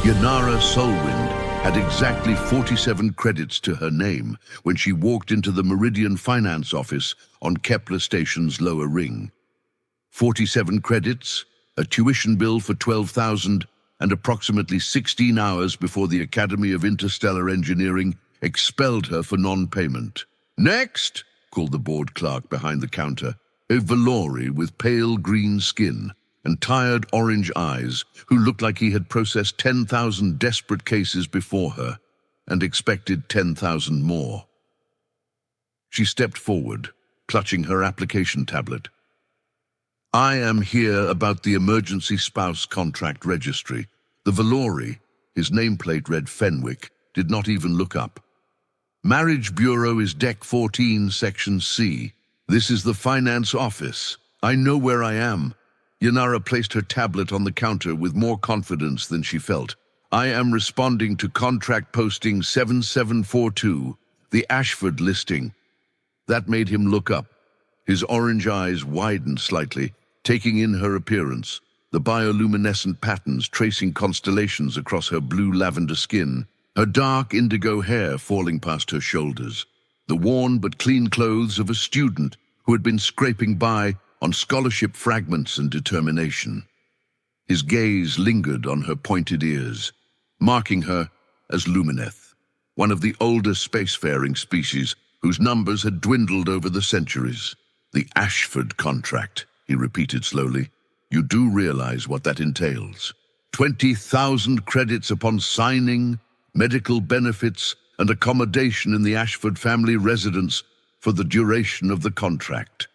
Yanara Solwind had exactly 47 credits to her name when she walked into the Meridian Finance office on Kepler Station's lower ring. 47 credits, a tuition bill for 12,000, and approximately 16 hours before the Academy of Interstellar Engineering expelled her for non-payment. "Next!" called the board clerk behind the counter, a Valori with pale green skin and tired orange eyes, who looked like he had processed 10,000 desperate cases before her and expected 10,000 more. She stepped forward, clutching her application tablet. "I am here about the emergency spouse contract registry." The Valori, his nameplate read Fenwick, did not even look up. "Marriage Bureau is Deck 14, Section C. This is the finance office. I know where I am." Yanara placed her tablet on the counter with more confidence than she felt. "I am responding to contract posting 7742, the Ashford listing." That made him look up. His orange eyes widened slightly, taking in her appearance, the bioluminescent patterns tracing constellations across her blue lavender skin, her dark indigo hair falling past her shoulders, the worn but clean clothes of a student who had been scraping by on scholarship fragments and determination. His gaze lingered on her pointed ears, marking her as Lumineth, one of the older spacefaring species whose numbers had dwindled over the centuries. "The Ashford contract," he repeated slowly. "You do realize what that entails. 20,000 credits upon signing, medical benefits, and accommodation in the Ashford family residence for the duration of the contract."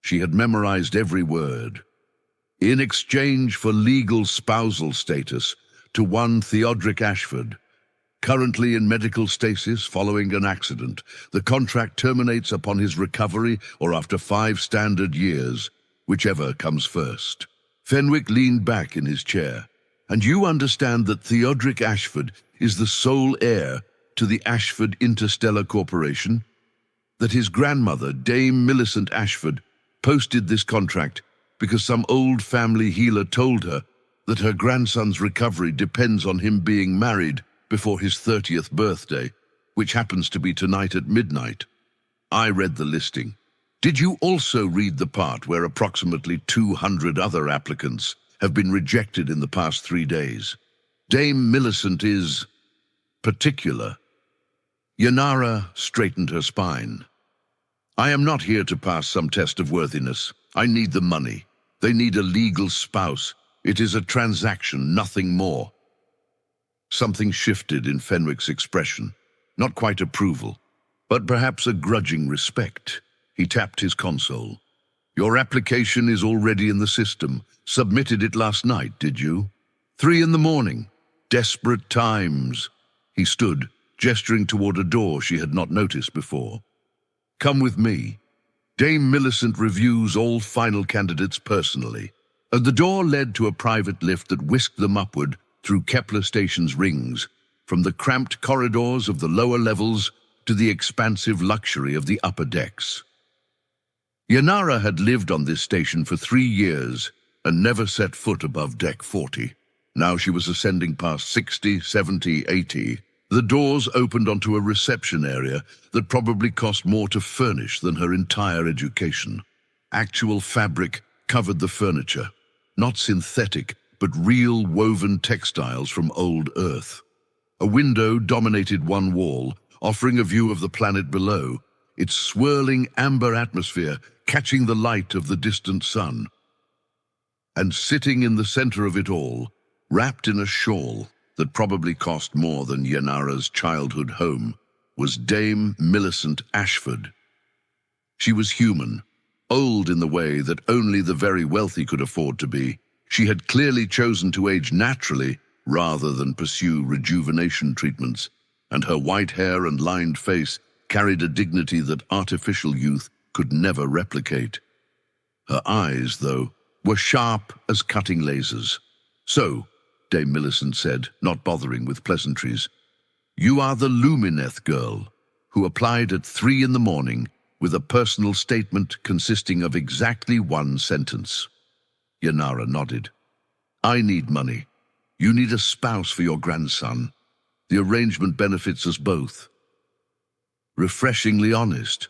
She had memorized every word. "In exchange for legal spousal status to one Theodoric Ashford, currently in medical stasis following an accident, the contract terminates upon his recovery or after 5 standard years, whichever comes first." Fenwick leaned back in his chair. "And you understand that Theodoric Ashford is the sole heir to the Ashford Interstellar Corporation? That his grandmother, Dame Millicent Ashford, posted this contract because some old family healer told her that her grandson's recovery depends on him being married before his 30th birthday, which happens to be tonight at midnight. I read the listing. Did you also read the part where approximately 200 other applicants have been rejected in the past 3 days? Dame Millicent is particular." Yanara straightened her spine. "I am not here to pass some test of worthiness. I need the money. They need a legal spouse. It is a transaction, nothing more." Something shifted in Fenwick's expression. Not quite approval, but perhaps a grudging respect. He tapped his console. "Your application is already in the system. Submitted it last night, did you?" 3 in the morning. Desperate times. He stood, gesturing toward a door she had not noticed before. "Come with me. Dame Millicent reviews all final candidates personally." And the door led to a private lift that whisked them upward through Kepler Station's rings, from the cramped corridors of the lower levels to the expansive luxury of the upper decks. Yanara had lived on this station for 3 years and never set foot above Deck 40. Now she was ascending past 60, 70, 80. The doors opened onto a reception area that probably cost more to furnish than her entire education. Actual fabric covered the furniture, not synthetic, but real woven textiles from old Earth. A window dominated one wall, offering a view of the planet below, its swirling amber atmosphere catching the light of the distant sun. And sitting in the center of it all, wrapped in a shawl that probably cost more than Yanara's childhood home, was Dame Millicent Ashford. She was human, old in the way that only the very wealthy could afford to be. She had clearly chosen to age naturally rather than pursue rejuvenation treatments, and her white hair and lined face carried a dignity that artificial youth could never replicate. Her eyes, though, were sharp as cutting lasers. "So," Dame Millicent said, not bothering with pleasantries, "you are the Lumineth girl who applied at 3 in the morning with a personal statement consisting of exactly 1 sentence." Yanara nodded. "I need money. You need a spouse for your grandson. The arrangement benefits us both. Refreshingly honest.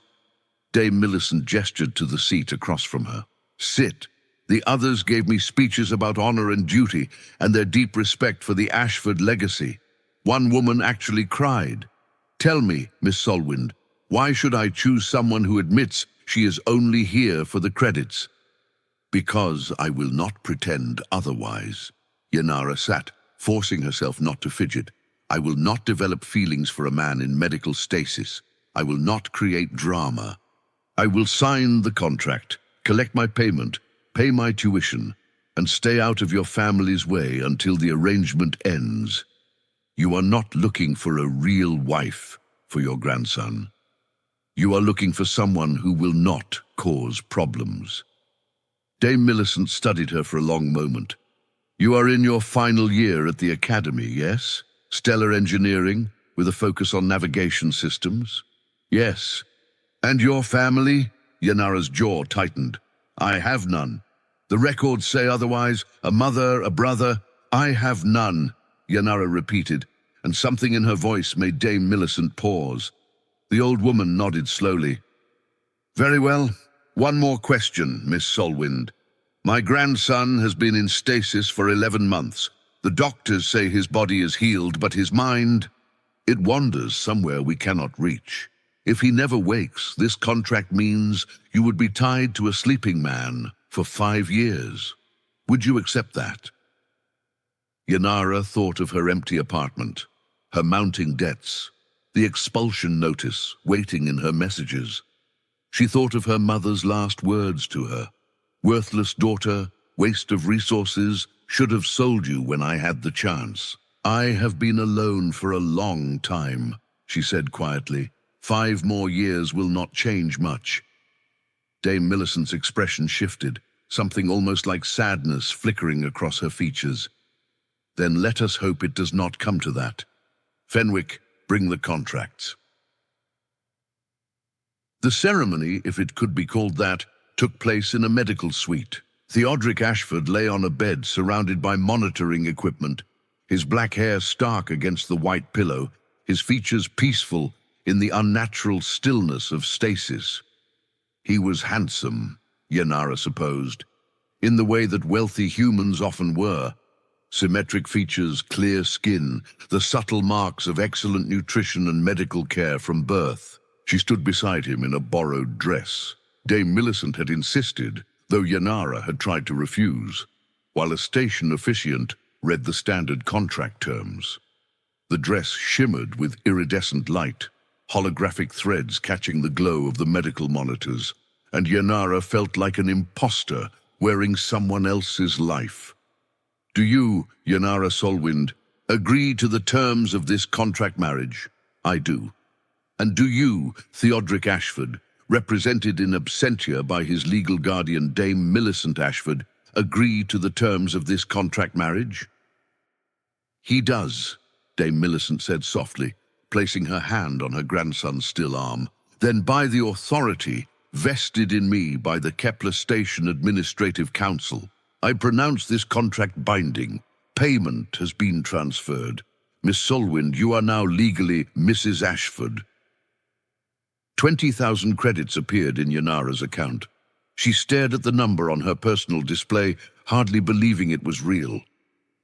Dame Millicent gestured to the seat across from her. Sit. The others gave me speeches about honor and duty and their deep respect for the Ashford legacy. One woman actually cried. Tell me, Miss Solwind, why should I choose someone who admits she is only here for the credits? Because I will not pretend otherwise. Yanara sat, forcing herself not to fidget. I will not develop feelings for a man in medical stasis. I will not create drama. I will sign the contract, collect my payment, pay my tuition, and stay out of your family's way until the arrangement ends. You are not looking for a real wife for your grandson. You are looking for someone who will not cause problems. Dame Millicent studied her for a long moment. You are in your final year at the academy, yes? Stellar engineering, with a focus on navigation systems? Yes. And your family? Yanara's jaw tightened. I have none. The records say otherwise. A mother, a brother. I have none, Yanara repeated, and something in her voice made Dame Millicent pause. The old woman nodded slowly. Very well. One more question, Miss Solwind. My grandson has been in stasis for 11 months. The doctors say his body is healed, but his mind, it wanders somewhere we cannot reach. If he never wakes, this contract means you would be tied to a sleeping man for 5 years. Would you accept that? Yanara thought of her empty apartment, her mounting debts, the expulsion notice waiting in her messages. She thought of her mother's last words to her. Worthless daughter, waste of resources, should have sold you when I had the chance. I have been alone for a long time, she said quietly. 5 more years will not change much. Dame Millicent's expression shifted, something almost like sadness flickering across her features. Then let us hope it does not come to that. Fenwick, bring the contracts. The ceremony, if it could be called that, took place in a medical suite. Theodoric Ashford lay on a bed surrounded by monitoring equipment, his black hair stark against the white pillow, his features peaceful in the unnatural stillness of stasis. He was handsome, Yanara supposed, in the way that wealthy humans often were. Symmetric features, clear skin, the subtle marks of excellent nutrition and medical care from birth. She stood beside him in a borrowed dress. Dame Millicent had insisted, though Yanara had tried to refuse, while a station officiant read the standard contract terms. The dress shimmered with iridescent light, holographic threads catching the glow of the medical monitors, and Yanara felt like an imposter wearing someone else's life. Do you, Yanara Solwind, agree to the terms of this contract marriage? I do. And do you, Theodoric Ashford, represented in absentia by his legal guardian Dame Millicent Ashford, agree to the terms of this contract marriage? He does, Dame Millicent said softly, placing her hand on her grandson's still arm. Then by the authority vested in me by the Kepler Station Administrative Council, I pronounce this contract binding. Payment has been transferred. Miss Solwind, you are now legally Mrs. Ashford. 20,000 credits appeared in Yanara's account. She stared at the number on her personal display, hardly believing it was real.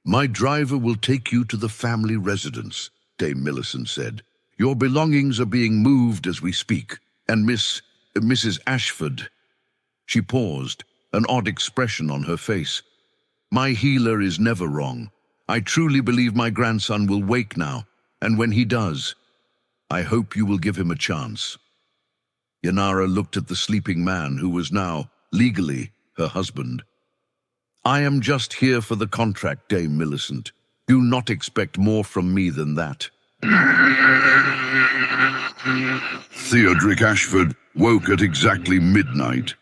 My driver will take you to the family residence, Dame Millicent said. Your belongings are being moved as we speak, and Mrs. Ashford. She paused, an odd expression on her face. My healer is never wrong. I truly believe my grandson will wake now, and when he does, I hope you will give him a chance. Yanara looked at the sleeping man who was now, legally, her husband. I am just here for the contract, Dame Millicent. Do not expect more from me than that. Theodoric Ashford woke at exactly midnight.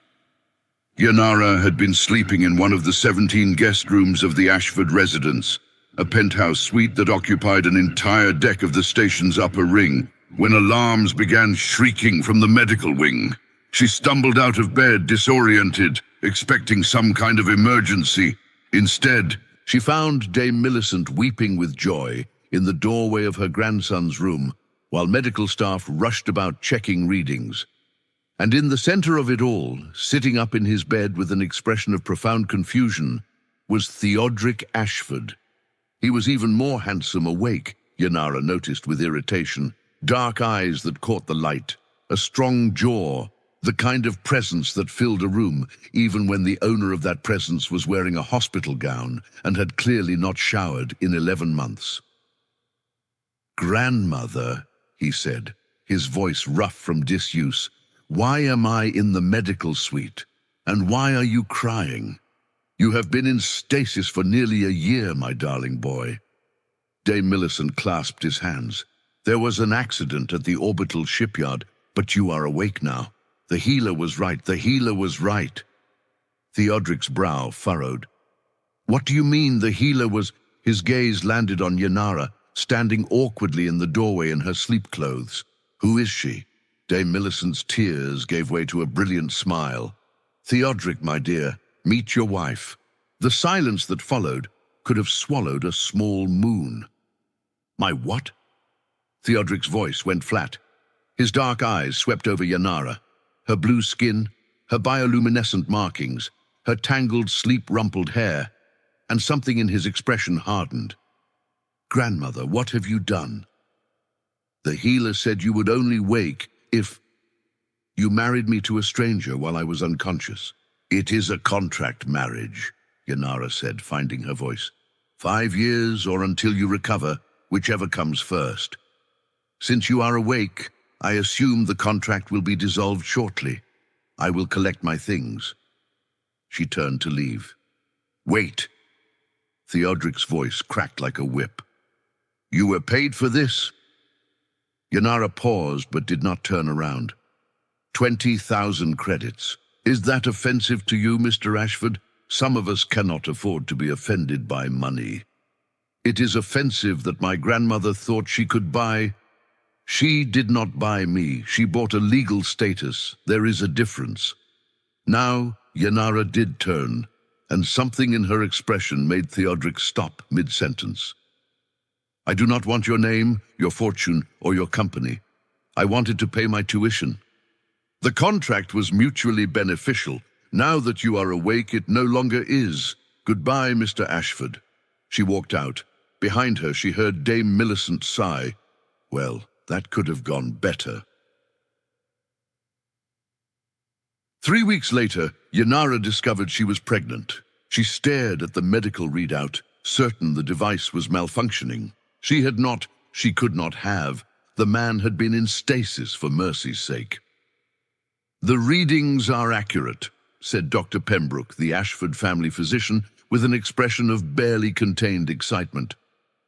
Yanara had been sleeping in one of the 17 guest rooms of the Ashford residence, a penthouse suite that occupied an entire deck of the station's upper ring, when alarms began shrieking from the medical wing. She stumbled out of bed, disoriented, expecting some kind of emergency. Instead, She found Dame Millicent weeping with joy in the doorway of her grandson's room, while medical staff rushed about checking readings. And in the center of it all, sitting up in his bed with an expression of profound confusion, was Theodric Ashford. He was even more handsome awake, Yanara noticed with irritation. Dark eyes that caught the light, a strong jaw, the kind of presence that filled a room, even when the owner of that presence was wearing a hospital gown and had clearly not showered in 11 months. "Grandmother," he said, his voice rough from disuse, "why am I in the medical suite? And why are you crying? You have been in stasis for nearly a year, my darling boy." Dame Millicent clasped his hands. "There was an accident at the orbital shipyard, but you are awake now. The healer was right, the healer was right." Theodric's brow furrowed. "What do you mean the healer was—" His gaze landed on Yanara, standing awkwardly in the doorway in her sleep clothes. "Who is she?" Dame Millicent's tears gave way to a brilliant smile. "Theodric, my dear, meet your wife." The silence that followed could have swallowed a small moon. "My what?" Theodric's voice went flat. His dark eyes swept over Yanara, her blue skin, her bioluminescent markings, her tangled, sleep-rumpled hair, and something in his expression hardened. "Grandmother, what have you done?" "The healer said you would only wake if you married me to a stranger while I was unconscious." "It is a contract marriage," Yanara said, finding her voice. 5 years or until you recover, whichever comes first. Since you are awake, I assume the contract will be dissolved shortly. I will collect my things." She turned to leave. "Wait." Theodric's voice cracked like a whip. "You were paid for this?" Yanara paused but did not turn around. 20,000 credits. Is that offensive to you, Mr. Ashford? Some of us cannot afford to be offended by money. It is offensive that my grandmother thought she could buy. She did not buy me. She bought a legal status. There is a difference. Now, Yanara did turn, and something in her expression made Theodric stop mid-sentence. "I do not want your name, your fortune, or your company. I wanted to pay my tuition. The contract was mutually beneficial. Now that you are awake, it no longer is. Goodbye, Mr. Ashford." She walked out. Behind her, she heard Dame Millicent sigh. Well, that could have gone better. 3 weeks later, Yanara discovered she was pregnant. She stared at the medical readout, certain the device was malfunctioning. She could not have. The man had been in stasis, for mercy's sake. "The readings are accurate," said Dr. Pembroke, the Ashford family physician, with an expression of barely contained excitement.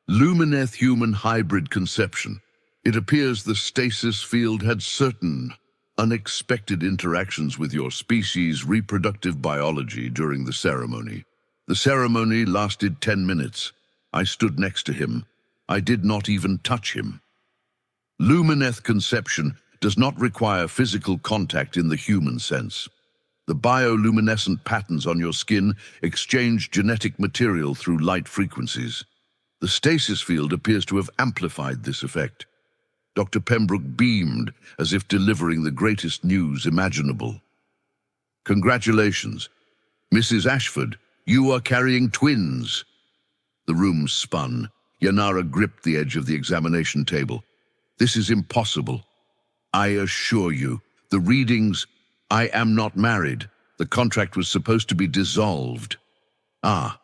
"Lumineth human hybrid conception. It appears the stasis field had certain unexpected interactions with your species' reproductive biology during the ceremony. The ceremony lasted 10 minutes. I stood next to him. I did not even touch him. Lumineth conception does not require physical contact in the human sense. The bioluminescent patterns on your skin exchange genetic material through light frequencies. The stasis field appears to have amplified this effect." Dr. Pembroke beamed as if delivering the greatest news imaginable. "Congratulations. Mrs. Ashford, you are carrying twins." The room spun. Yanara gripped the edge of the examination table. "This is impossible. I assure you, the readings... I am not married. The contract was supposed to be dissolved." "Ah,"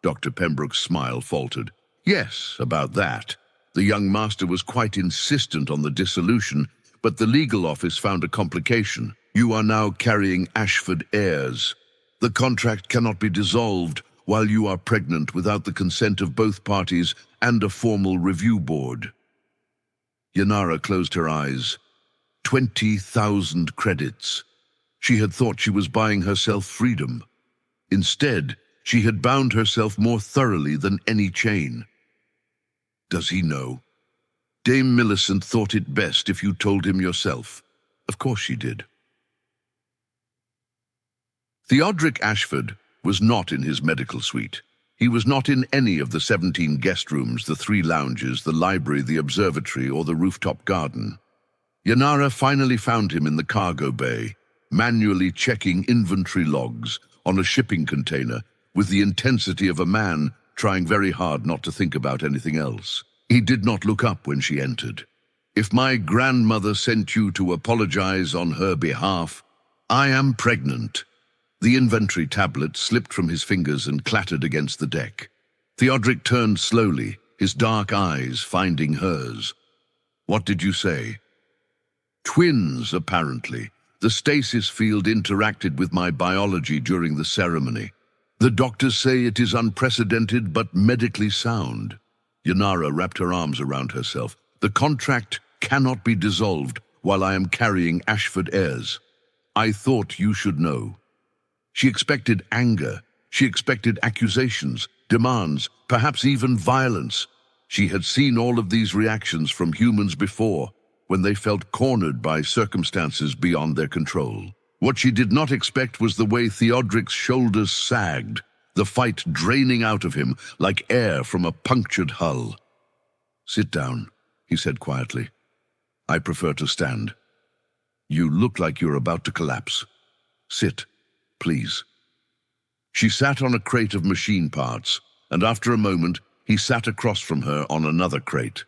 Dr. Pembroke's smile faltered. "Yes, about that. The young master was quite insistent on the dissolution, but the legal office found a complication. You are now carrying Ashford heirs. The contract cannot be dissolved while you are pregnant without the consent of both parties and a formal review board." Yanara closed her eyes. 20,000 credits. She had thought she was buying herself freedom. Instead, she had bound herself more thoroughly than any chain. "Does he know?" "Dame Millicent thought it best if you told him yourself." "Of course she did." Theodric Ashford was not in his medical suite. He was not in any of the 17 guest rooms, the 3 lounges, the library, the observatory, or the rooftop garden. Yanara finally found him in the cargo bay, manually checking inventory logs on a shipping container with the intensity of a man trying very hard not to think about anything else. He did not look up when she entered. "If my grandmother sent you to apologize on her behalf, I am pregnant." The inventory tablet slipped from his fingers and clattered against the deck. Theodric turned slowly, his dark eyes finding hers. "What did you say?" "Twins, apparently. The stasis field interacted with my biology during the ceremony. The doctors say it is unprecedented but medically sound." Yanara wrapped her arms around herself. "The contract cannot be dissolved while I am carrying Ashford heirs. I thought you should know." She expected anger. She expected accusations, demands, perhaps even violence. She had seen all of these reactions from humans before, when they felt cornered by circumstances beyond their control. What she did not expect was the way Theodric's shoulders sagged, the fight draining out of him like air from a punctured hull. "Sit down," he said quietly. "I prefer to stand. You look like you're about to collapse. Sit, please." She sat on a crate of machine parts, and after a moment, he sat across from her on another crate.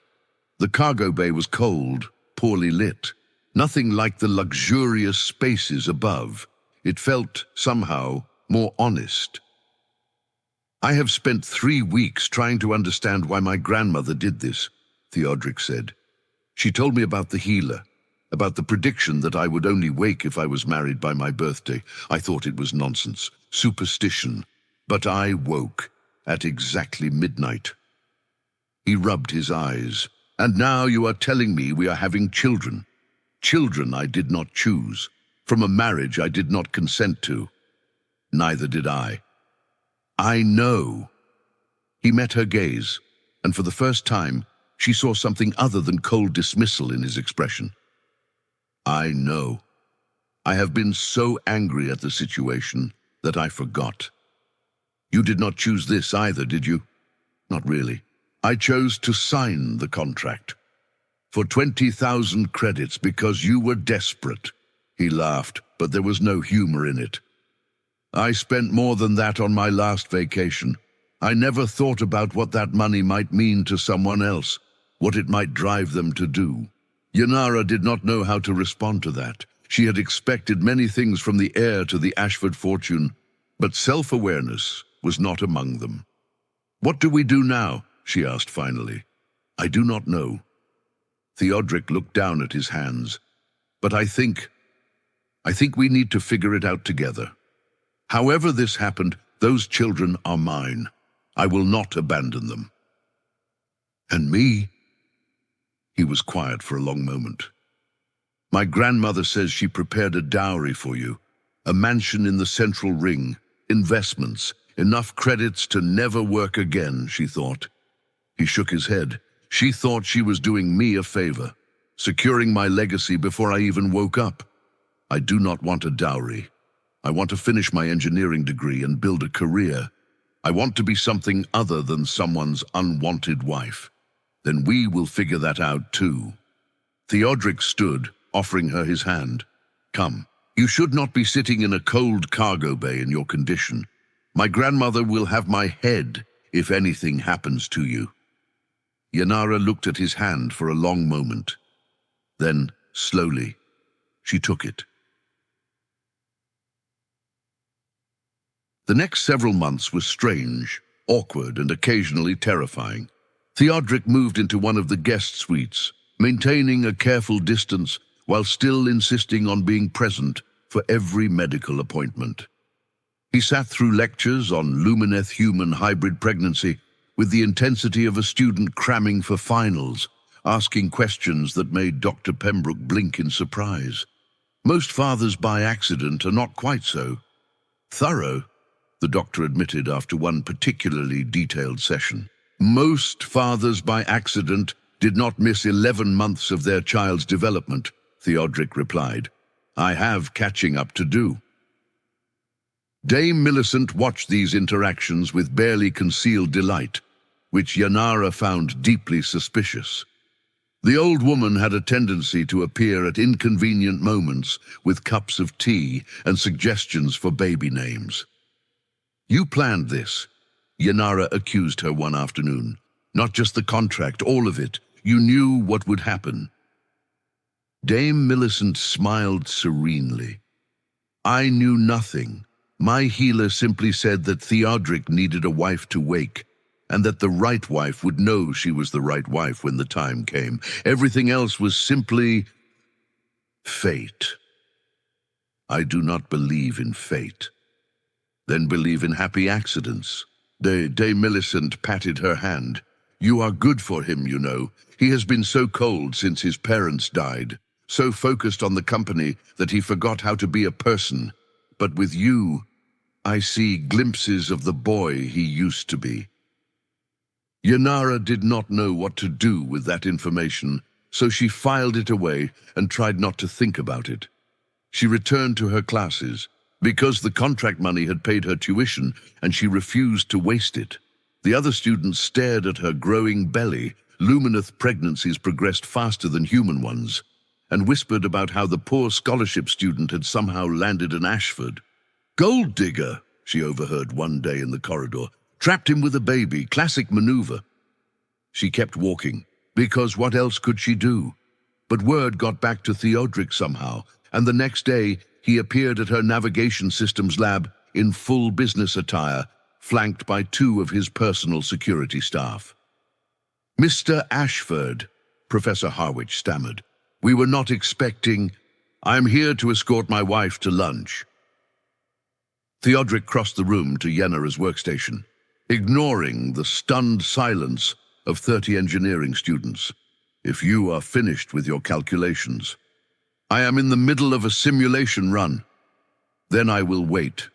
The cargo bay was cold, poorly lit. Nothing like the luxurious spaces above. It felt, somehow, more honest. "I have spent 3 weeks trying to understand why my grandmother did this," Theodric said. "She told me about the healer, about the prediction that I would only wake if I was married by my birthday. I thought it was nonsense, superstition, but I woke at exactly midnight." He rubbed his eyes. "And now you are telling me we are having children. Children I did not choose, from a marriage I did not consent to. Neither did I. I know." He met her gaze, and for the first time, she saw something other than cold dismissal in his expression. "I know. I have been so angry at the situation that I forgot. You did not choose this either, did you?" "Not really. I chose to sign the contract. For 20,000 credits because you were desperate." He laughed, but there was no humor in it. "I spent more than that on my last vacation. I never thought about what that money might mean to someone else, what it might drive them to do." Yanara did not know how to respond to that. She had expected many things from the heir to the Ashford fortune, but self-awareness was not among them. "What do we do now?" she asked finally. "I do not know." Theodric looked down at his hands. "But I think we need to figure it out together. However this happened, those children are mine. I will not abandon them." "And me?" He was quiet for a long moment. "My grandmother says she prepared a dowry for you, a mansion in the central ring, investments, enough credits to never work again," she thought. He shook his head. "She thought she was doing me a favor, securing my legacy before I even woke up. I do not want a dowry. I want to finish my engineering degree and build a career. I want to be something other than someone's unwanted wife. Then we will figure that out too." Theodric stood, offering her his hand. "Come, you should not be sitting in a cold cargo bay in your condition. My grandmother will have my head if anything happens to you." Yanara looked at his hand for a long moment. Then, slowly, she took it. The next several months were strange, awkward, and occasionally terrifying. Theodric moved into one of the guest suites, maintaining a careful distance while still insisting on being present for every medical appointment. He sat through lectures on Lumineth human hybrid pregnancy with the intensity of a student cramming for finals, asking questions that made Dr. Pembroke blink in surprise. Most fathers by accident are not quite so thorough, the doctor admitted after one particularly detailed session. Most fathers by accident did not miss 11 months of their child's development, Theodric replied. I have catching up to do. Dame Millicent watched these interactions with barely concealed delight, which Yanara found deeply suspicious. The old woman had a tendency to appear at inconvenient moments with cups of tea and suggestions for baby names. "You planned this," Yanara accused her one afternoon. "Not just the contract, all of it. You knew what would happen." Dame Millicent smiled serenely. "I knew nothing. My healer simply said that Theodric needed a wife to wake, and that the right wife would know she was the right wife when the time came. Everything else was simply fate. I do not believe in fate." "Then believe in happy accidents." Dame Millicent patted her hand. "You are good for him, you know. He has been so cold since his parents died, so focused on the company that he forgot how to be a person. But with you, I see glimpses of the boy he used to be." Yanara did not know what to do with that information, so she filed it away and tried not to think about it. She returned to her classes, because the contract money had paid her tuition and she refused to waste it. The other students stared at her growing belly. Lumineth pregnancies progressed faster than human ones, and whispered about how the poor scholarship student had somehow landed an Ashford. "Gold digger," she overheard one day in the corridor. "Trapped him with a baby, classic maneuver." She kept walking, because what else could she do? But word got back to Theodric somehow, and the next day he appeared at her navigation systems lab in full business attire, flanked by 2 of his personal security staff. "Mr. Ashford," Professor Harwich stammered. "We were not expecting. I'm here to escort my wife to lunch." Theodric crossed the room to Yenara's workstation, ignoring the stunned silence of 30 engineering students. "If you are finished with your calculations, I am in the middle of a simulation run. Then I will wait."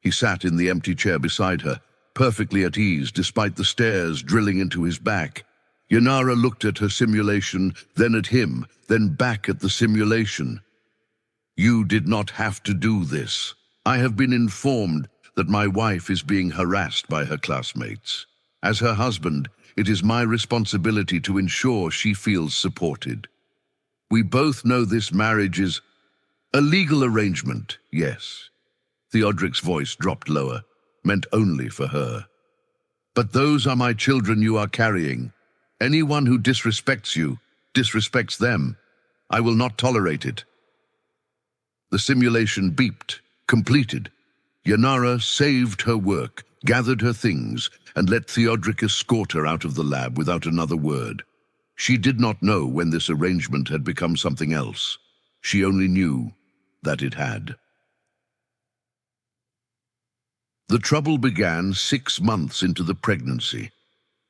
He sat in the empty chair beside her, perfectly at ease despite the stares drilling into his back. Yanara looked at her simulation, then at him, then back at the simulation. "You did not have to do this. I have been informed that my wife is being harassed by her classmates. As her husband, it is my responsibility to ensure she feels supported. We both know this marriage is a legal arrangement, yes." Theodric's voice dropped lower, meant only for her. "But those are my children you are carrying. Anyone who disrespects you, disrespects them. I will not tolerate it." The simulation beeped, completed. Yanara saved her work, gathered her things, and let Theodric escort her out of the lab without another word. She did not know when this arrangement had become something else. She only knew that it had. The trouble began 6 months into the pregnancy.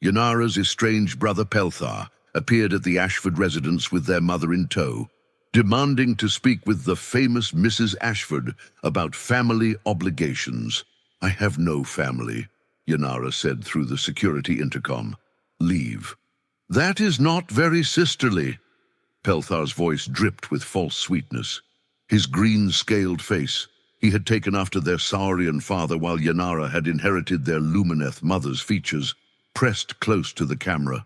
Yanara's estranged brother Pelthar appeared at the Ashford residence with their mother in tow, demanding to speak with the famous Mrs. Ashford about family obligations. "I have no family," Yanara said through the security intercom. "Leave." "That is not very sisterly." Pelthar's voice dripped with false sweetness. His green-scaled face, he had taken after their Saurian father while Yanara had inherited their Lumineth mother's features, pressed close to the camera.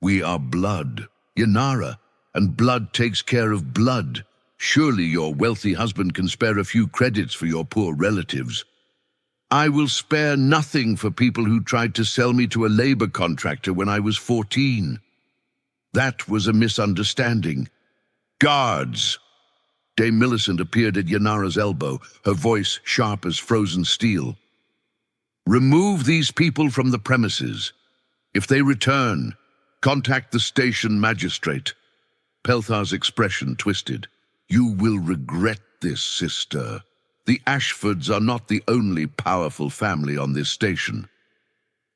"We are blood, Yanara, and blood takes care of blood. Surely your wealthy husband can spare a few credits for your poor relatives." "I will spare nothing for people who tried to sell me to a labor contractor when I was 14. That was a misunderstanding." "Guards!" Dame Millicent appeared at Yanara's elbow, her voice sharp as frozen steel. "Remove these people from the premises. If they return, contact the station magistrate." Pelthar's expression twisted. "You will regret this, sister. The Ashfords are not the only powerful family on this station."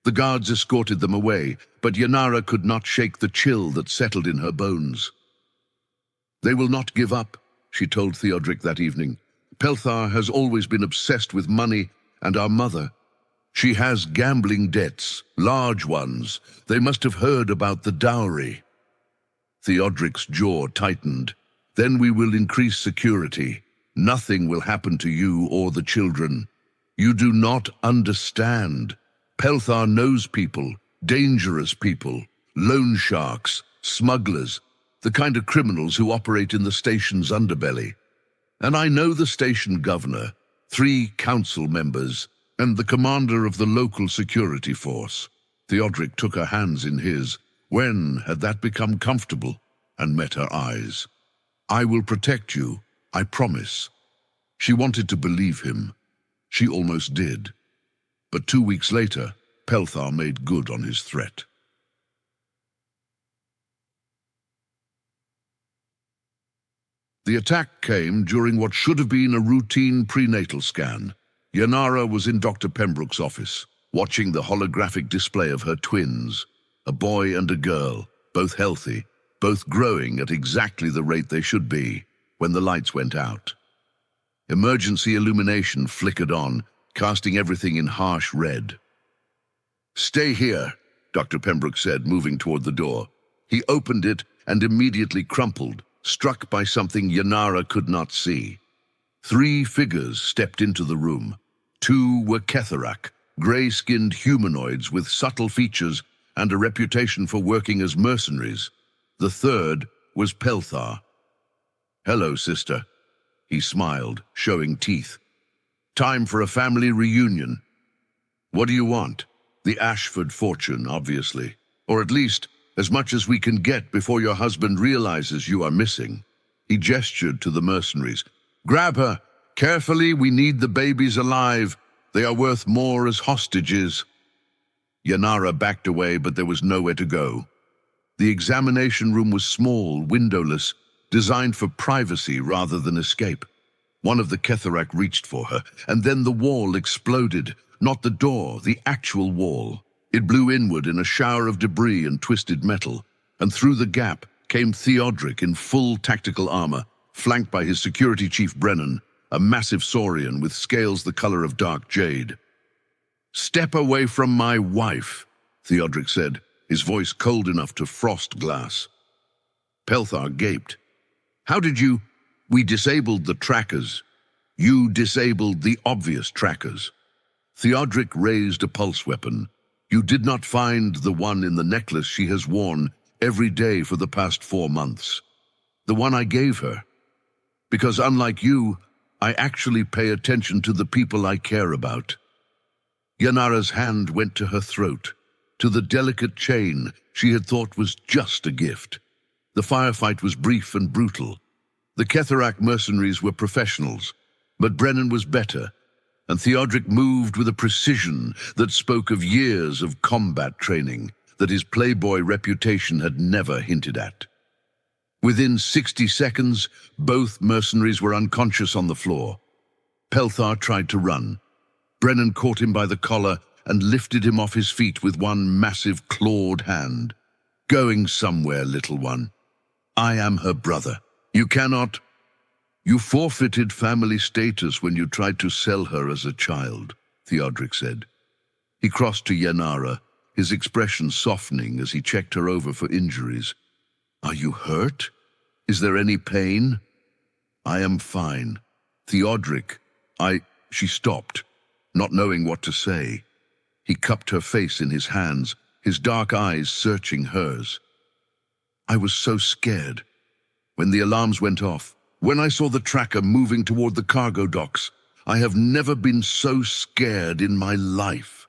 The guards escorted them away, but Yanara could not shake the chill that settled in her bones. "They will not give up," she told Theodric that evening. "Pelthar has always been obsessed with money and our mother. She has gambling debts, large ones. They must have heard about the dowry." Theodric's jaw tightened. "Then we will increase security. Nothing will happen to you or the children. You do not understand. Pelthar knows people, dangerous people, loan sharks, smugglers, the kind of criminals who operate in the station's underbelly. And I know the station governor, 3 council members, and the commander of the local security force. Theodric took her hands in his. When had that become comfortable? And met her eyes. I will protect you, I promise. She wanted to believe him. She almost did. But 2 weeks later, Pelthar made good on his threat. The attack came during what should have been a routine prenatal scan. Yanara was in Dr. Pembroke's office, watching the holographic display of her twins, a boy and a girl, both healthy, both growing at exactly the rate they should be, when the lights went out. Emergency illumination flickered on, casting everything in harsh red. "Stay here," Dr. Pembroke said, moving toward the door. He opened it and immediately crumpled, struck by something Yanara could not see. 3 figures stepped into the room. 2 were Ketharak, gray-skinned humanoids with subtle features and a reputation for working as mercenaries. The 3rd was Pelthar. "Hello, sister." He smiled, showing teeth. "Time for a family reunion. What do you want?" "The Ashford fortune, obviously. Or at least, as much as we can get before your husband realizes you are missing." He gestured to the mercenaries. "Grab her! Carefully, we need the babies alive. They are worth more as hostages." Yanara backed away, but there was nowhere to go. The examination room was small, windowless, designed for privacy rather than escape. One of the Ketharak reached for her, and then the wall exploded. Not the door, the actual wall. It blew inward in a shower of debris and twisted metal, and through the gap came Theodric in full tactical armor, flanked by his security chief Brennan, a massive saurian with scales the color of dark jade. "Step away from my wife," Theodric said, his voice cold enough to frost glass. Pelthar gaped. "How did you—" "We disabled the trackers. You disabled the obvious trackers." Theodric raised a pulse weapon. "You did not find the one in the necklace she has worn every day for the past 4 months. The one I gave her. Because unlike you, I actually pay attention to the people I care about." Yanara's hand went to her throat, to the delicate chain she had thought was just a gift. The firefight was brief and brutal. The Ketharak mercenaries were professionals, but Brennan was better, and Theodric moved with a precision that spoke of years of combat training that his playboy reputation had never hinted at. Within 60 seconds, both mercenaries were unconscious on the floor. Pelthar tried to run. Brennan caught him by the collar and lifted him off his feet with one massive clawed hand. "Going somewhere, little one. I am her brother. You cannot—" "You forfeited family status when you tried to sell her as a child," Theodric said. He crossed to Yanara, his expression softening as he checked her over for injuries. "Are you hurt? Is there any pain?" "I am fine. Theodric, She stopped, not knowing what to say. He cupped her face in his hands, his dark eyes searching hers. "I was so scared. When the alarms went off, when I saw the tracker moving toward the cargo docks, I have never been so scared in my life.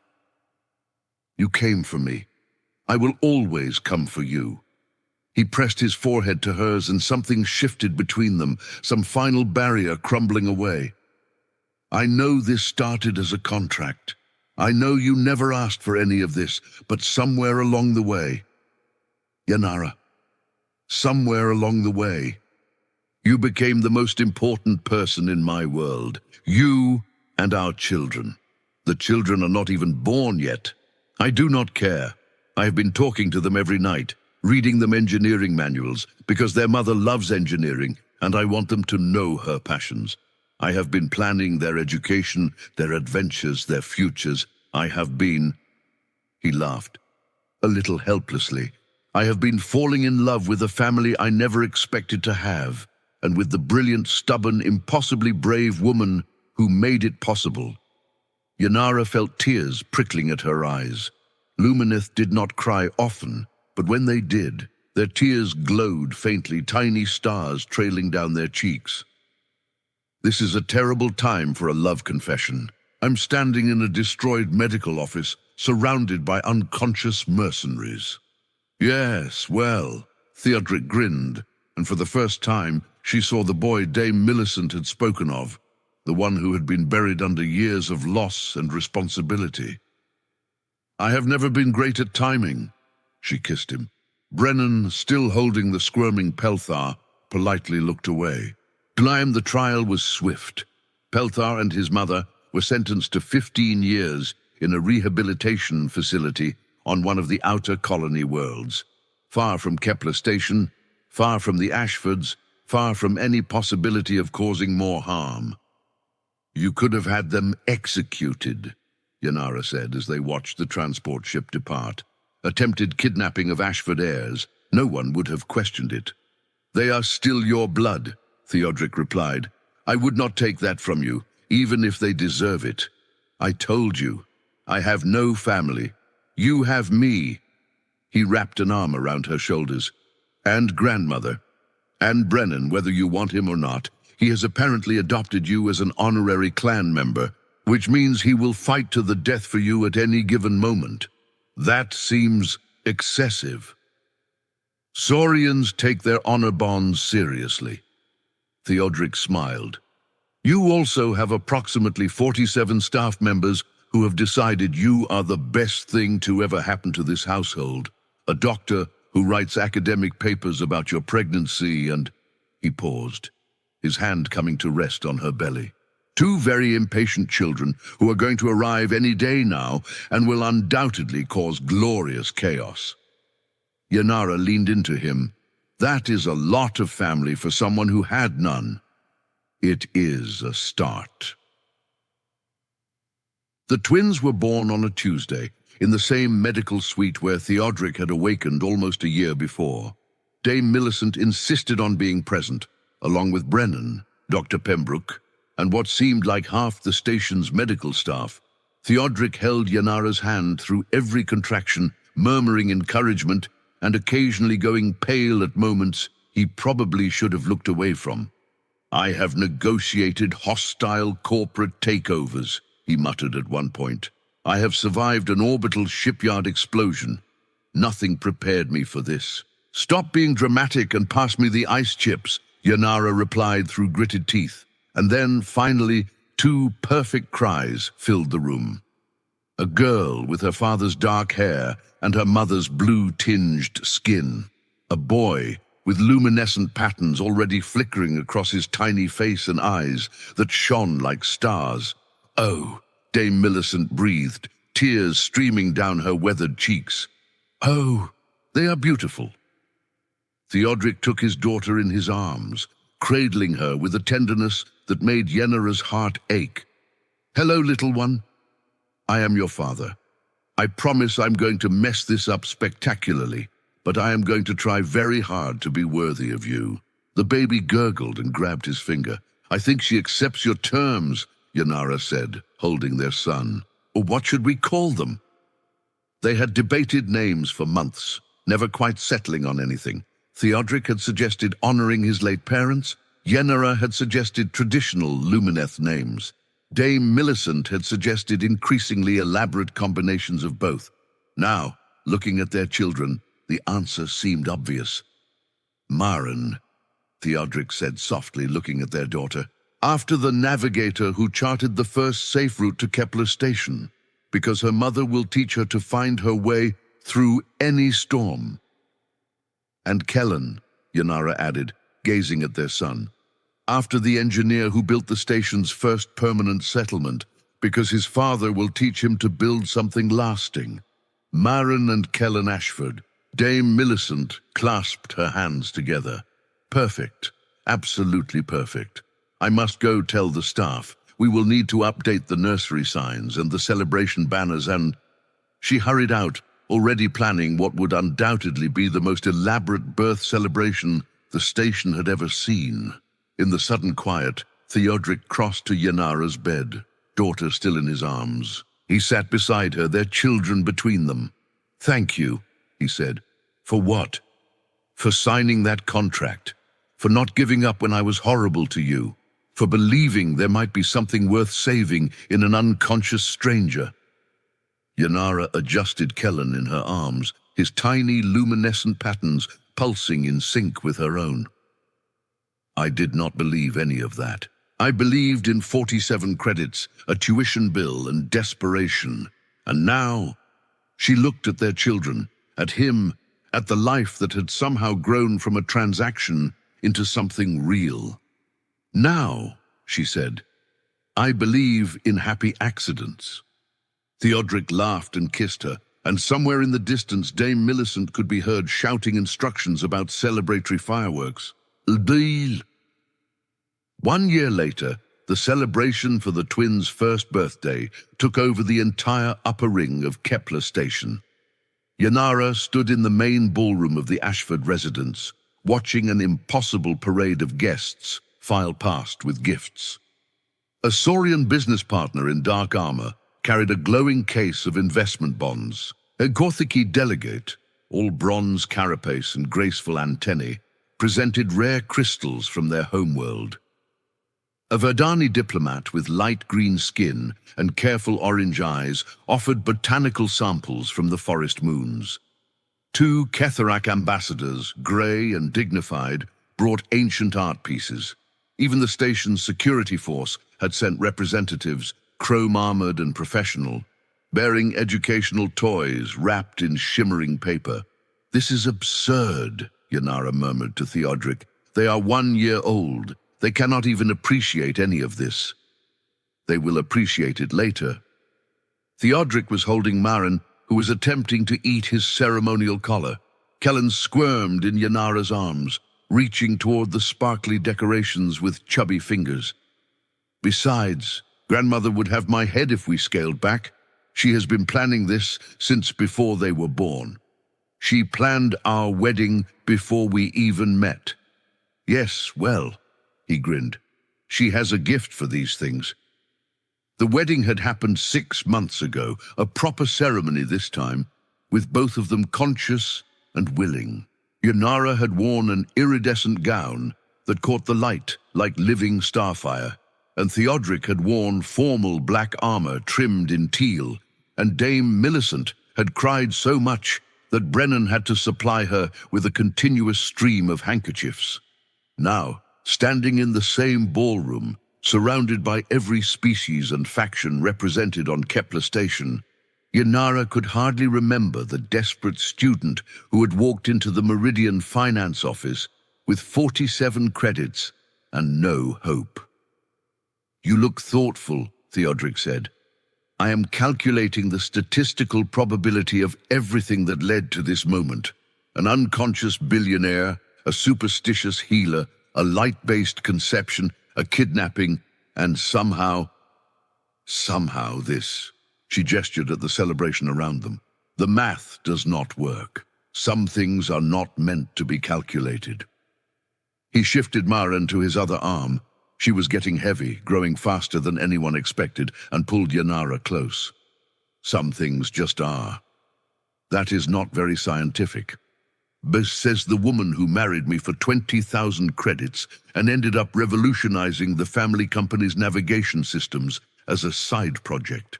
You came for me. I will always come for you." He pressed his forehead to hers and something shifted between them, some final barrier crumbling away. "I know this started as a contract. I know you never asked for any of this, but somewhere along the way, Yanara, somewhere along the way, you became the most important person in my world. You and our children. The children are not even born yet. I do not care. I have been talking to them every night, reading them engineering manuals, because their mother loves engineering, and I want them to know her passions. I have been planning their education, their adventures, their futures. I have been—" He laughed, a little helplessly. "I have been falling in love with a family I never expected to have. and with the brilliant, stubborn, impossibly brave woman who made it possible. Yanara felt tears prickling at her eyes. Lumineth did not cry often, but when they did, their tears glowed faintly, tiny stars trailing down their cheeks. This is a terrible time for a love confession. I'm standing in a destroyed medical office, surrounded by unconscious mercenaries. Yes, well, Theodric grinned, and for the first time, she saw the boy Dame Millicent had spoken of, the one who had been buried under years of loss and responsibility. I have never been great at timing, she kissed him. Brennan, still holding the squirming Pelthar, politely looked away. The trial was swift. Pelthar and his mother were sentenced to 15 years in a rehabilitation facility on one of the outer colony worlds, far from Kepler Station, far from the Ashfords, far from any possibility of causing more harm. You could have had them executed, Yanara said as they watched the transport ship depart. Attempted kidnapping of Ashford heirs, no one would have questioned it. They are still your blood, Theodric replied. I would not take that from you, even if they deserve it. I told you, I have no family. You have me. He wrapped an arm around her shoulders. And grandmother. And Brennan, whether you want him or not, he has apparently adopted you as an honorary clan member, which means he will fight to the death for you at any given moment. That seems excessive. Saurians take their honor bonds seriously. Theodric smiled. You also have approximately 47 staff members who have decided you are the best thing to ever happen to this household. A doctor who writes academic papers about your pregnancy and... He paused, his hand coming to rest on her belly. 2 very impatient children who are going to arrive any day now and will undoubtedly cause glorious chaos. Yanara leaned into him. That is a lot of family for someone who had none. It is a start. The twins were born on a Tuesday, in the same medical suite where Theodric had awakened almost a year before. Dame Millicent insisted on being present, along with Brennan, Dr. Pembroke, and what seemed like half the station's medical staff. Theodric held Yanara's hand through every contraction, murmuring encouragement and occasionally going pale at moments he probably should have looked away from. I have negotiated hostile corporate takeovers, he muttered at one point. I have survived an orbital shipyard explosion. Nothing prepared me for this. Stop being dramatic and pass me the ice chips, Yanara replied through gritted teeth. And then, finally, 2 perfect cries filled the room. A girl with her father's dark hair and her mother's blue-tinged skin. A boy with luminescent patterns already flickering across his tiny face and eyes that shone like stars. Oh, Dame Millicent breathed, tears streaming down her weathered cheeks. Oh, they are beautiful. Theodric took his daughter in his arms, cradling her with a tenderness that made Yenara's heart ache. Hello, little one. I am your father. I promise I'm going to mess this up spectacularly, but I am going to try very hard to be worthy of you. The baby gurgled and grabbed his finger. I think she accepts your terms, Yanara said, holding their son. Or what should we call them? They had debated names for months, never quite settling on anything. Theodric had suggested honoring his late parents. Yenara had suggested traditional Lumineth names. Dame Millicent had suggested increasingly elaborate combinations of both. Now, looking at their children, the answer seemed obvious. Maren, Theodric said softly, looking at their daughter, after the navigator who charted the first safe route to Kepler Station, because her mother will teach her to find her way through any storm. And Kellen, Yanara added, gazing at their son, after the engineer who built the station's first permanent settlement, because his father will teach him to build something lasting. Maren and Kellen Ashford. Dame Millicent clasped her hands together. Perfect. Absolutely perfect. I must go tell the staff. We will need to update the nursery signs and the celebration banners and... She hurried out, already planning what would undoubtedly be the most elaborate birth celebration the station had ever seen. In the sudden quiet, Theodoric crossed to Yanara's bed, daughter still in his arms. He sat beside her, their children between them. "Thank you," he said. "For what?" "For signing that contract. For not giving up when I was horrible to you. For believing there might be something worth saving in an unconscious stranger." Yanara adjusted Kellen in her arms, his tiny luminescent patterns pulsing in sync with her own. "I did not believe any of that. I believed in 47 credits, a tuition bill, and desperation. And now," she looked at their children, at him, at the life that had somehow grown from a transaction into something real. "Now," she said, "I believe in happy accidents." Theodoric laughed and kissed her, and somewhere in the distance Dame Millicent could be heard shouting instructions about celebratory fireworks. "Deal." 1 year later, the celebration for the twins' first birthday took over the entire upper ring of Kepler Station. Yanara stood in the main ballroom of the Ashford residence, watching an impossible parade of guests file past with gifts. A Saurian business partner in dark armor carried a glowing case of investment bonds. A Gothic delegate, all bronze carapace and graceful antennae, presented rare crystals from their homeworld. A Verdani diplomat with light green skin and careful orange eyes offered botanical samples from the forest moons. 2 Ketharak ambassadors, grey and dignified, brought ancient art pieces. Even the station's security force had sent representatives, chrome-armored and professional, bearing educational toys wrapped in shimmering paper. "This is absurd," Yanara murmured to Theodoric. "They are 1 year old. They cannot even appreciate any of this." "They will appreciate it later." Theodoric was holding Marin, who was attempting to eat his ceremonial collar. Kellen squirmed in Yanara's arms, reaching toward the sparkly decorations with chubby fingers. "Besides, Grandmother would have my head if we scaled back. She has been planning this since before they were born. She planned our wedding before we even met." "Yes, well," he grinned. "She has a gift for these things." The wedding had happened 6 months ago, a proper ceremony this time, with both of them conscious and willing. Yanara had worn an iridescent gown that caught the light like living starfire, and Theodoric had worn formal black armor trimmed in teal, and Dame Millicent had cried so much that Brennan had to supply her with a continuous stream of handkerchiefs. Now, standing in the same ballroom, surrounded by every species and faction represented on Kepler Station, Yanara could hardly remember the desperate student who had walked into the Meridian finance office with 47 credits and no hope. "You look thoughtful," Theodoric said. "I am calculating the statistical probability of everything that led to this moment. An unconscious billionaire, a superstitious healer, a light-based conception, a kidnapping, and somehow this." She gestured at the celebration around them. "The math does not work. Some things are not meant to be calculated." He shifted Marin to his other arm. She was getting heavy, growing faster than anyone expected, and pulled Yanara close. "Some things just are. That is not very scientific. But says the woman who married me for 20,000 credits and ended up revolutionizing the family company's navigation systems as a side project."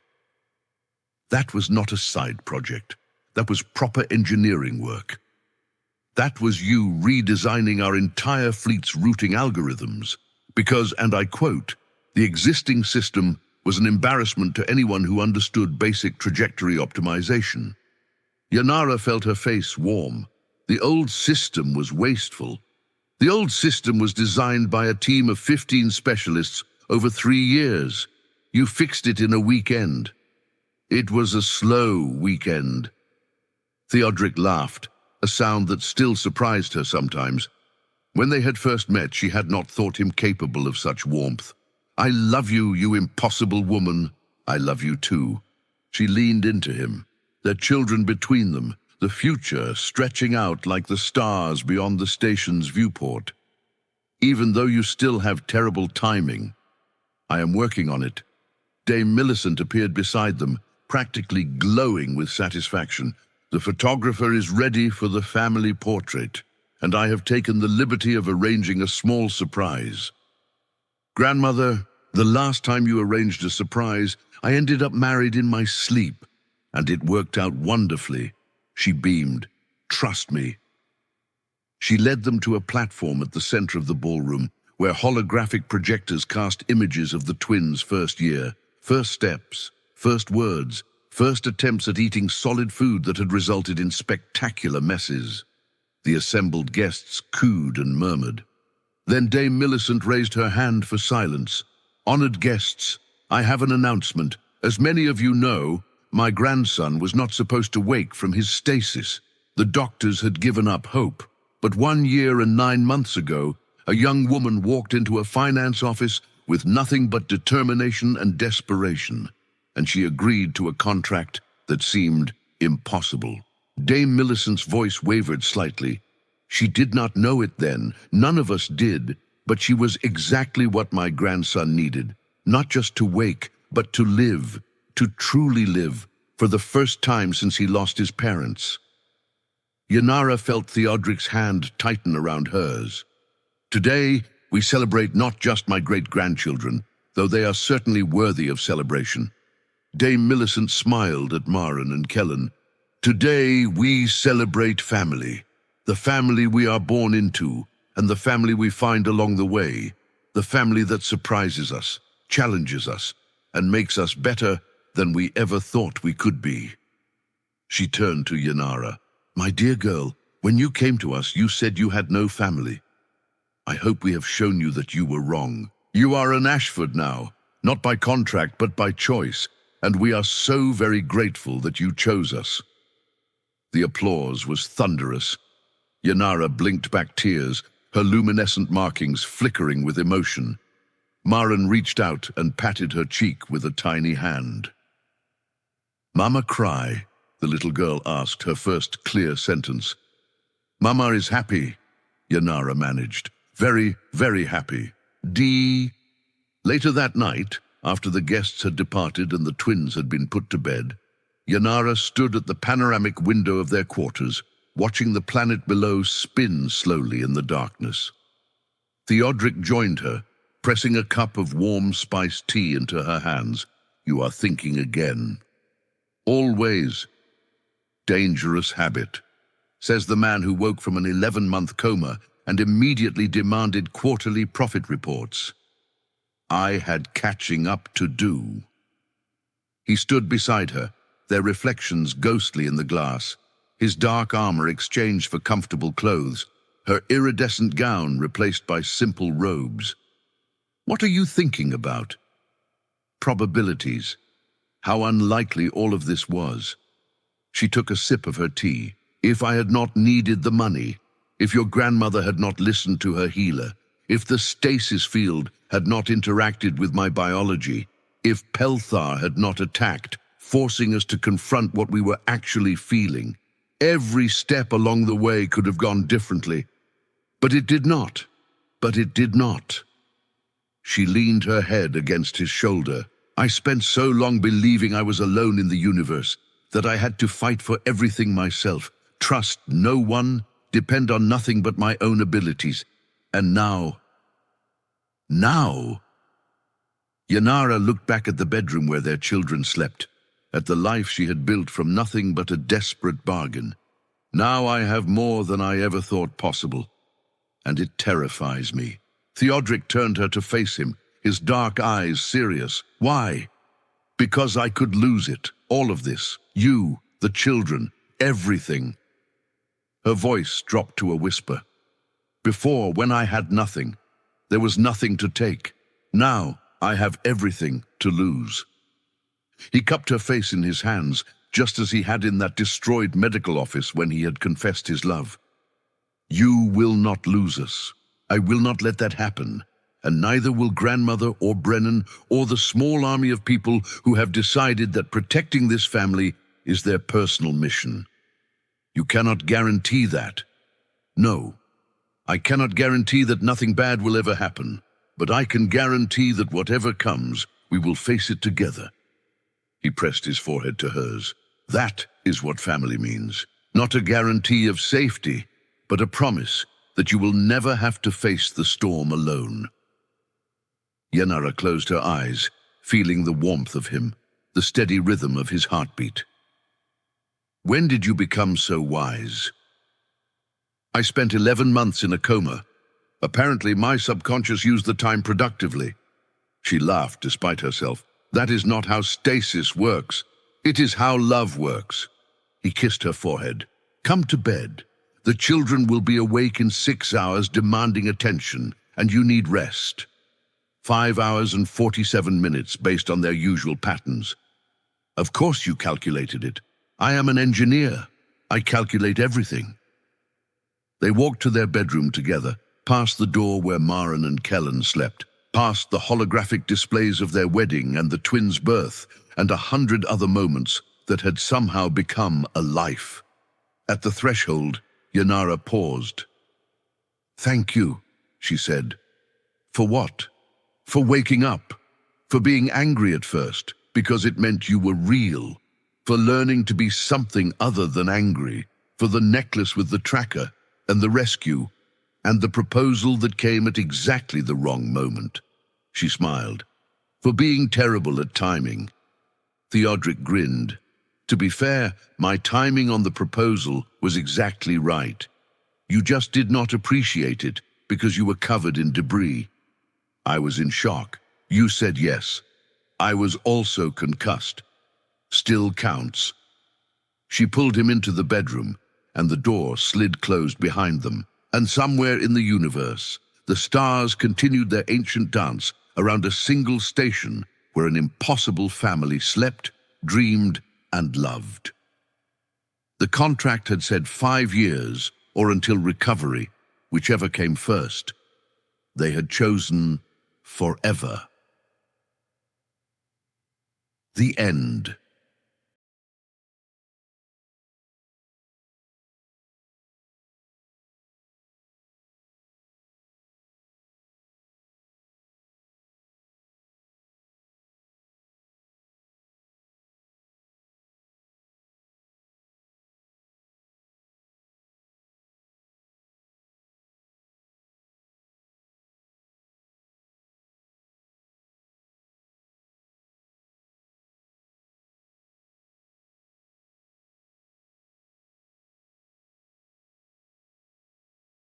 "That was not a side project. That was proper engineering work. That was you redesigning our entire fleet's routing algorithms. Because, and I quote, the existing system was an embarrassment to anyone who understood basic trajectory optimization." Yanara felt her face warm. The old system was wasteful. The old system was designed by a team of 15 specialists over 3 years. You fixed it in a weekend. It was a slow weekend. Theodoric laughed, a sound that still surprised her sometimes. When they had first met, she had not thought him capable of such warmth. "I love you, you impossible woman. I love you too." She leaned into him, their children between them, the future stretching out like the stars beyond the station's viewport. even though you still have terrible timing. I am working on it. Dame Millicent appeared beside them, practically glowing with satisfaction. The photographer is ready for the family portrait, and I have taken the liberty of arranging a small surprise. Grandmother, the last time you arranged a surprise, I ended up married in my sleep, and it worked out wonderfully. She beamed. Trust me. She led them to a platform at the center of the ballroom, where holographic projectors cast images of the twins' first year, first steps, first words, first attempts at eating solid food that had resulted in spectacular messes. The assembled guests cooed and murmured. Then Dame Millicent raised her hand for silence. Honored guests, I have an announcement. As many of you know, my grandson was not supposed to wake from his stasis. The doctors had given up hope. But 1 year and 9 months ago, a young woman walked into a finance office with nothing but determination and desperation, and she agreed to a contract that seemed impossible. Dame Millicent's voice wavered slightly. She did not know it then, none of us did, but she was exactly what my grandson needed, not just to wake, but to live, to truly live, for the first time since he lost his parents. Yanara felt Theodric's hand tighten around hers. Today, we celebrate not just my great-grandchildren, though they are certainly worthy of celebration. Dame Millicent smiled at Maren and Kellen. Today, we celebrate family. The family we are born into, and the family we find along the way. The family that surprises us, challenges us, and makes us better than we ever thought we could be. She turned to Yanara. My dear girl, when you came to us, you said you had no family. I hope we have shown you that you were wrong. You are an Ashford now, not by contract, but by choice, and we are so very grateful that you chose us. The applause was thunderous. Yanara blinked back tears, her luminescent markings flickering with emotion. Maren reached out and patted her cheek with a tiny hand. Mama cry? The little girl asked, her first clear sentence. Mama is happy, Yanara managed. Very, very happy. Later that night, after the guests had departed and the twins had been put to bed, Yanara stood at the panoramic window of their quarters, watching the planet below spin slowly in the darkness. Theodric joined her, pressing a cup of warm spiced tea into her hands. You are thinking again. Always. Dangerous habit, says the man who woke from an 11-month coma and immediately demanded quarterly profit reports. I had catching up to do. He stood beside her, their reflections ghostly in the glass, his dark armor exchanged for comfortable clothes, her iridescent gown replaced by simple robes. What are you thinking about? Probabilities. How unlikely all of this was. She took a sip of her tea. If I had not needed the money, if your grandmother had not listened to her healer, if the stasis field had not interacted with my biology, if Pelthar had not attacked, forcing us to confront what we were actually feeling, every step along the way could have gone differently. But it did not. But it did not. She leaned her head against his shoulder. I spent so long believing I was alone in the universe that I had to fight for everything myself, trust no one, depend on nothing but my own abilities. And now... Yanara looked back at the bedroom where their children slept, at the life she had built from nothing but a desperate bargain. Now I have more than I ever thought possible, and it terrifies me. Theodric turned her to face him, his dark eyes serious. Why? Because I could lose it, all of this. You, the children, everything. Her voice dropped to a whisper. Before, when I had nothing, there was nothing to take. Now, I have everything to lose. He cupped her face in his hands, just as he had in that destroyed medical office when he had confessed his love. You will not lose us. I will not let that happen. And neither will grandmother or Brennan or the small army of people who have decided that protecting this family is their personal mission. You cannot guarantee that. No, I cannot guarantee that nothing bad will ever happen, but I can guarantee that whatever comes, we will face it together. He pressed his forehead to hers. That is what family means. Not a guarantee of safety, but a promise that you will never have to face the storm alone. Yanara closed her eyes, feeling the warmth of him, the steady rhythm of his heartbeat. When did you become so wise? I spent 11 months in a coma. Apparently, my subconscious used the time productively. She laughed despite herself. That is not how stasis works. It is how love works. He kissed her forehead. Come to bed. The children will be awake in 6 hours demanding attention, and you need rest. 5 hours and 47 minutes based on their usual patterns. Of course you calculated it. I am an engineer. I calculate everything. They walked to their bedroom together, past the door where Maren and Kellen slept, past the holographic displays of their wedding and the twins' birth, and 100 other moments that had somehow become a life. At the threshold, Yanara paused. Thank you, she said. For what? For waking up. For being angry at first, because it meant you were real. For learning to be something other than angry. For the necklace with the tracker, and the rescue, and the proposal that came at exactly the wrong moment. She smiled. For being terrible at timing. Theodric grinned. To be fair, my timing on the proposal was exactly right. You just did not appreciate it because you were covered in debris. I was in shock. You said yes. I was also concussed. Still counts. She pulled him into the bedroom, and the door slid closed behind them. And somewhere in the universe, the stars continued their ancient dance around a single station where an impossible family slept, dreamed, and loved. The contract had said 5 years, or until recovery, whichever came first. They had chosen forever. The end.